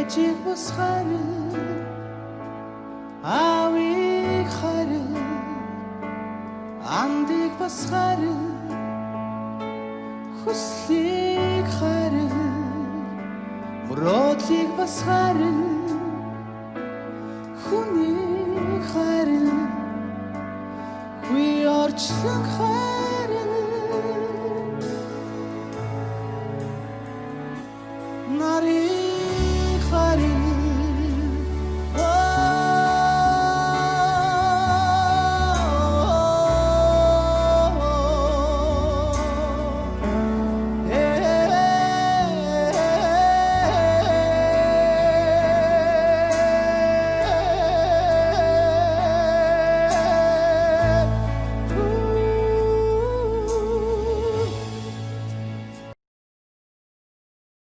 ээжийг бас харин аавыг харин андыг бас харин хүслийг харин мөрөөдлийг бас харин хүнийг харин хүй орчлон